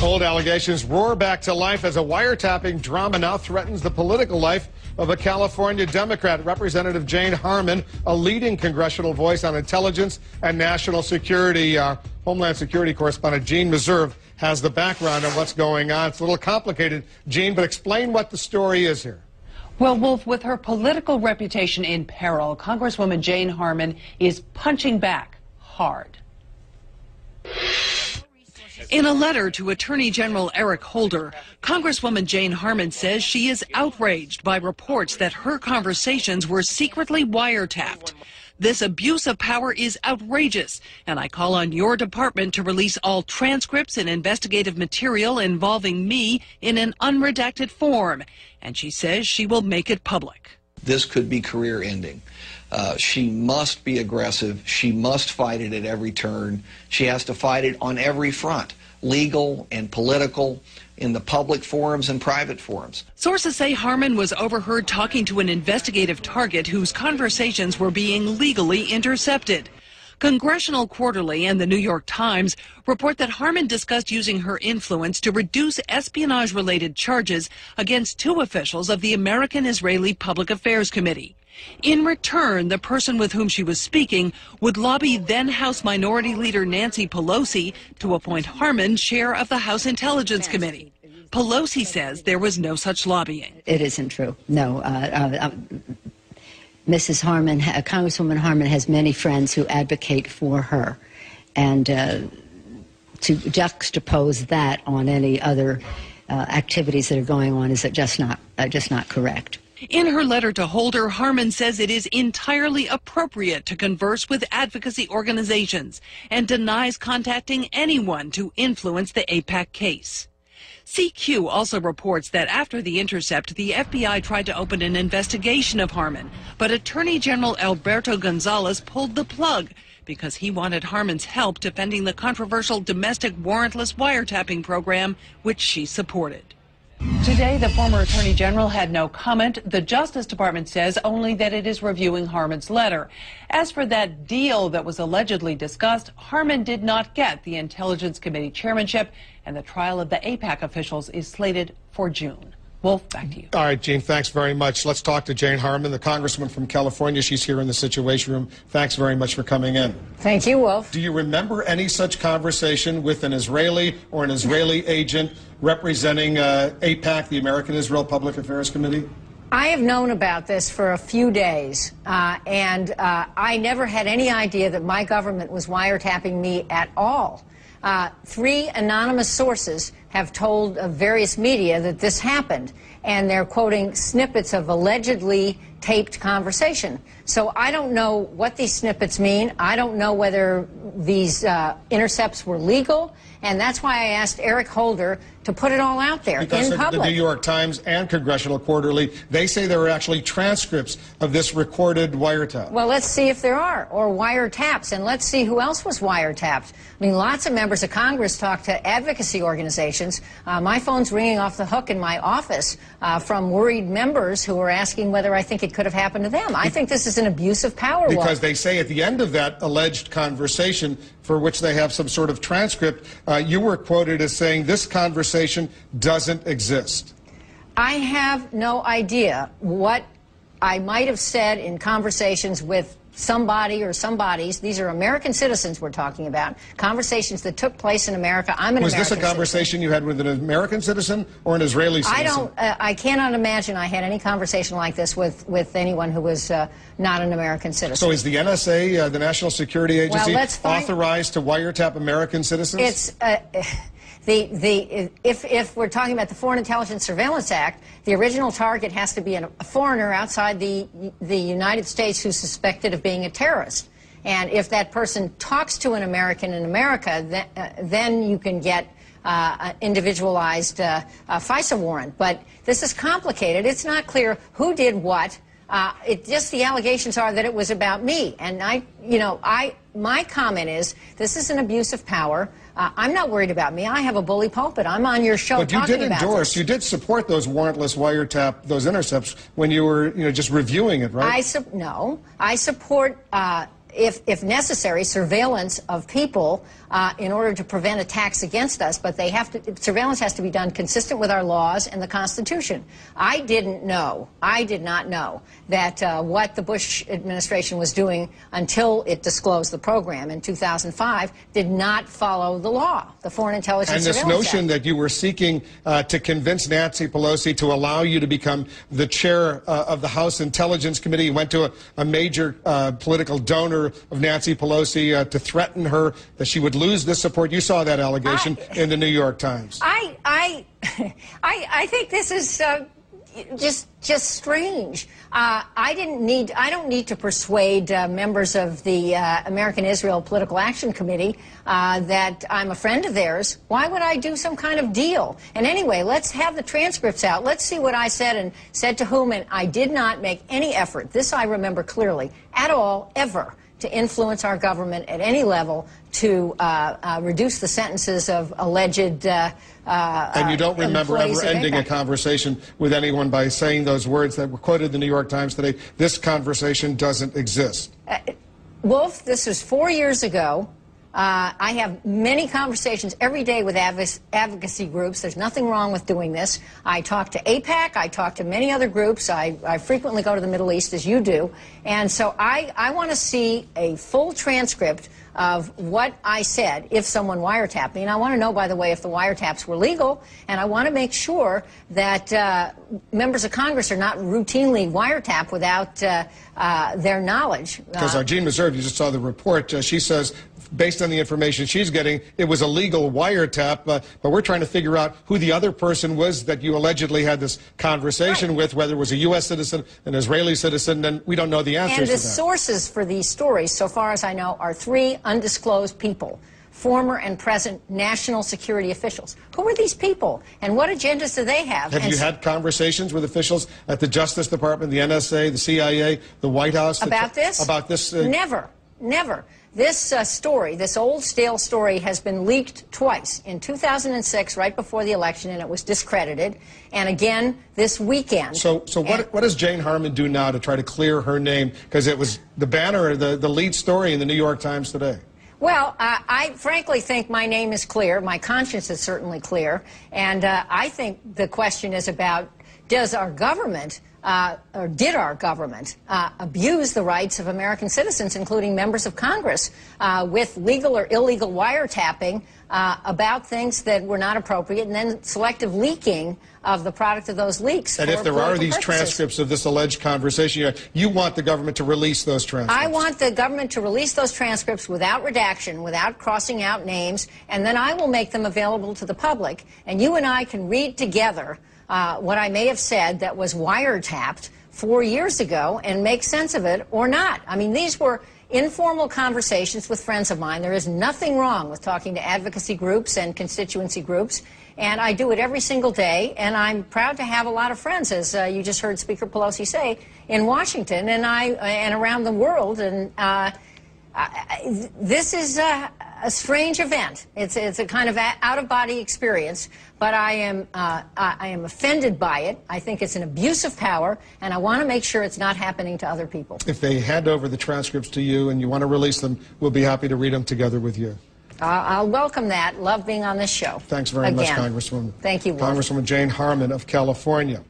Old allegations roar back to life as a wiretapping drama now threatens the political life of a California Democrat. Representative Jane Harman, a leading congressional voice on intelligence and national security. Homeland Security correspondent Gene Meserve has the background on what's going on. It's a little complicated, Gene, but explain what the story is here. Well, Wolf, with her political reputation in peril, Congresswoman Jane Harman is punching back hard. In a letter to Attorney General Eric Holder, Congresswoman Jane Harman says she is outraged by reports that her conversations were secretly wiretapped. This abuse of power is outrageous, and I call on your department to release all transcripts and investigative material involving me in an unredacted form. And she says she will make it public. This could be career-ending. She must be aggressive. She must fight it at every turn. She has to fight it on every front, legal and political, in the public forums and private forums. Sources say Harman was overheard talking to an investigative target whose conversations were being legally intercepted. Congressional Quarterly and the New York Times report that Harman discussed using her influence to reduce espionage-related charges against two officials of the American-Israeli Public Affairs Committee. In return, the person with whom she was speaking would lobby then-House Minority Leader Nancy Pelosi to appoint Harman chair of the House Intelligence Committee. Pelosi says there was no such lobbying. It isn't true. No. Mrs. Harman, Congresswoman Harman, has many friends who advocate for her, and to juxtapose that on any other activities that are going on is just not correct. In her letter to Holder, Harman says it is entirely appropriate to converse with advocacy organizations and denies contacting anyone to influence the AIPAC case. CQ also reports that after the intercept, the FBI tried to open an investigation of Harman, but Attorney General Alberto Gonzales pulled the plug because he wanted Harman's help defending the controversial domestic warrantless wiretapping program, which she supported. Today, the former Attorney General had no comment. The Justice Department says only that it is reviewing Harman's letter. As for that deal that was allegedly discussed, Harman did not get the Intelligence Committee chairmanship, and the trial of the AIPAC officials is slated for June. Wolf, back to you. All right, Gene, thanks very much. Let's talk to Jane Harman, the congresswoman from California. She's here in the Situation Room. Thanks very much for coming in. Thank you, Wolf. Do you remember any such conversation with an Israeli or an Israeli agent representing AIPAC, the American Israel Public Affairs Committee? I have known about this for a few days, and I never had any idea that my government was wiretapping me at all. 3 anonymous sources have told various media that this happened, and they're quoting snippets of allegedly taped conversation. So I don't know what these snippets mean. I don't know whether these intercepts were legal, and that's why I asked Eric Holder to put it all out there in public. Because the New York Times and Congressional Quarterly, they say there were actually transcripts of this recorded wiretap. Well, let's see if there are, or wiretaps, and let's see who else was wiretapped. I mean, lots of members of Congress talk to advocacy organizations. My phone's ringing off the hook in my office from worried members who are asking whether I think it could have happened to them. I think this is an abuse of power. Because they say at the end of that alleged conversation, for which they have some sort of transcript, you were quoted as saying this conversation doesn't exist. I have no idea what I might have said in conversations with somebody or somebodies. These are American citizens we're talking about, conversations that took place in America. I'm an American citizen. Was this a conversation you had with an American citizen or an Israeli citizen? I cannot imagine I had any conversation like this with anyone who was not an American citizen. So is the NSA, the National Security Agency, authorized to wiretap American citizens? It's if we're talking about the Foreign Intelligence Surveillance Act, the original target has to be a foreigner outside the United States who's suspected of being a terrorist. And if that person talks to an American in America, then you can get an individualized FISA warrant. But this is complicated. It's not clear who did what. Just the allegations are that it was about me. And my comment is this is an abuse of power. I'm not worried about me. I have a bully pulpit. I'm on your show talking about this. But you did endorse, you did support those warrantless wiretap, those intercepts when you were, just reviewing it, right? No. I support if necessary, surveillance of people in order to prevent attacks against us, but surveillance has to be done consistent with our laws and the Constitution. I did not know that what the Bush administration was doing until it disclosed the program in 2005 did not follow the law, the Foreign Intelligence Surveillance And this notion Act. that you were seeking to convince Nancy Pelosi to allow you to become the chair of the House Intelligence Committee. You went to a major political donor of Nancy Pelosi to threaten her that she would lose this support. You saw that allegation in the New York Times. I think this is just strange. I don't need to persuade members of the American Israel Political Action Committee that I'm a friend of theirs. Why would I do some kind of deal? And anyway, let's have the transcripts out. Let's see what I said and said to whom, and I did not make any effort, this I remember clearly, at all, ever, to influence our government at any level to reduce the sentences of alleged and you don't remember ever ending a conversation with anyone by saying those words that were quoted in the New York Times today. This conversation doesn't exist. Wolf, this was 4 years ago. I have many conversations every day with advocacy groups. There's nothing wrong with doing this. I talk to AIPAC. I talk to many other groups. I frequently go to the Middle East, as you do. And so I want to see a full transcript of what I said if someone wiretapped me. And I want to know, by the way, if the wiretaps were legal. And I want to make sure that members of Congress are not routinely wiretapped without their knowledge. Because Jean Meserve, you just saw the report, she says, based on the information she's getting, it was a legal wiretap, but we're trying to figure out who the other person was that you allegedly had this conversation with, whether it was a U.S. citizen, an Israeli citizen, and we don't know the answers to that. And the sources for these stories, so far as I know, are 3 undisclosed people, former and present national security officials. Who are these people, and what agendas do they have? Have you had conversations with officials at the Justice Department, the NSA, the CIA, the White House? About this? About this? Never. Never. This story, this old stale story, has been leaked twice. In 2006, right before the election, and it was discredited. And again this weekend. So what does Jane Harman do now to try to clear her name? Because it was the banner, the lead story in the New York Times today. Well, I frankly think my name is clear. My conscience is certainly clear. And I think the question is about, does our government or did our government abuse the rights of American citizens, including members of Congress, with legal or illegal wiretapping about things that were not appropriate, and then selective leaking of the product of those leaks. And if there are these transcripts of this alleged conversation, you want the government to release those transcripts? I want the government to release those transcripts without redaction, without crossing out names, and then I will make them available to the public, and you and I can read together what I may have said that was wiretapped 4 years ago and make sense of it or not. I mean, these were informal conversations with friends of mine. There is nothing wrong with talking to advocacy groups and constituency groups, and I do it every single day, and I'm proud to have a lot of friends, as you just heard Speaker Pelosi say, in Washington and around the world, and this is a strange event. It's a kind of out-of-body experience, but I am offended by it. I think it's an abuse of power, and I want to make sure it's not happening to other people. If they hand over the transcripts to you and you want to release them, we'll be happy to read them together with you. I'll welcome that. Love being on this show. Thanks very much, Congresswoman. Thank you, Wolf. Congresswoman Jane Harman of California.